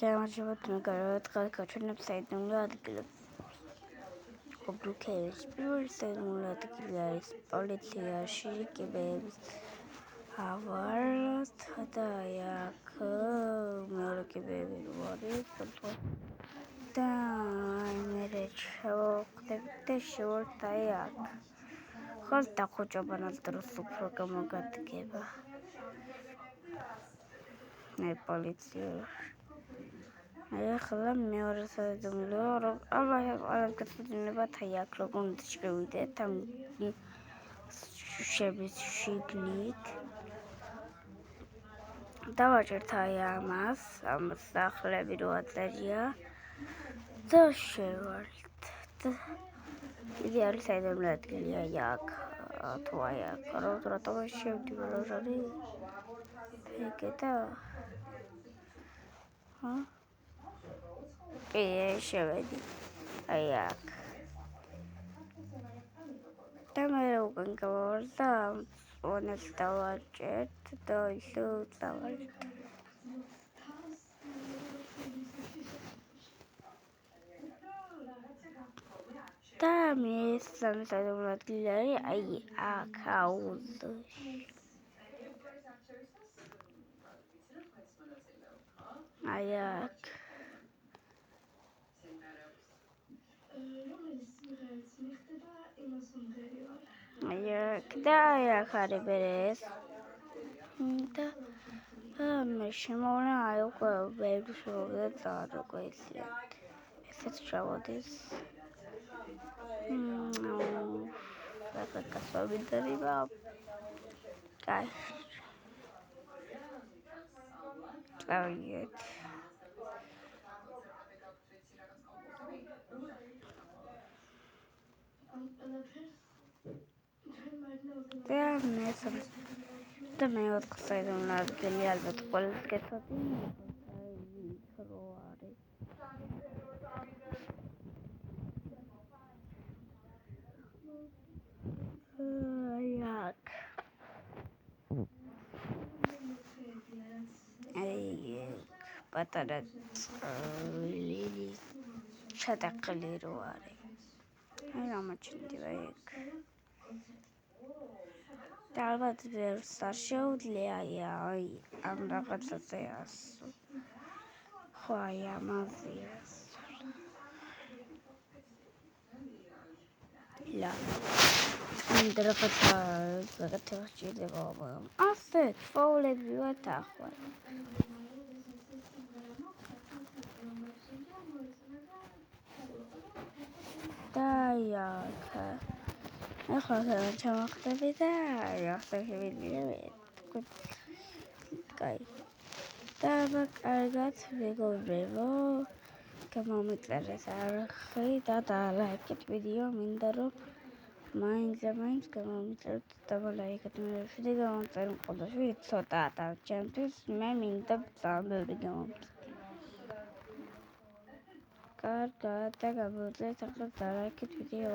გამარჯობა მეგობრებო, დღეს გავჩვენებ საიდუმლო ადგილებს. ობრუქევის პირველი საიდუმლო ადგილი არის პოლიციაში კიბეების ავარად და აქ მეორე კიბეები არის და მე შევხვდებით და შევართ აქ. ხოლმე დახოჭობა ნადროს უფრო გამოგადგება. მე პოლიციაში ახლა მეორე საიდუმლო ალბათ გაცნობთ აქ როგორ შევიდეთ ამ შუშების შიგნით. დავაჭერთ ამას სახლები რო აწერია და შევართ. იგი არის საიდუმლო ადგილი აქ თუ აქ რატომ შევდივარ ეგეთა შევედი აქ და მე უკან გავარ და ონეს დავაჭერთ და ისე დავაჭერთ. და მესამე საიდუმლო ადგილი არის აქ აუზში. აქ და აქ არის ბერეს და მე შემოვნა უკვე ბევრი შემოვიდა ძალიან უკვე ესეც ჩავოდეს ახლა გასვავიდრება კაი წავიდეთ და მეოთხე საიდუმლო ადგილი ალბათ ყველას გეცოდი რო არის აქ პატარა წვლილი ჩატაყილი რო არის გამოჩნდება იქ და ალბათ ბევრს არ შეუძლია ამ რაღაცაზე ასვლა. ხო ამაზე ასვლა ამ რაღაცა სჭირდება ასეთ ფაულები ვართ ახლა და აქ ახლა ჩამოხდები და ახლა შევიდივართ. კაი და კარგად მეგობრებო, გამომიწერეთ არხი და დალაიქეთ ვიდეო. მინდა რომ მაინც გამომიწერეთ და ლაიქეთ. მე ვიდეო გამომწერ მყოლოში ცოტაა და ჩემთვის მე მინდა ძალიან ბევრი გამომწერო. კარგად და გამომიწერეთ ახლა დალაიქეთ ვიდეო.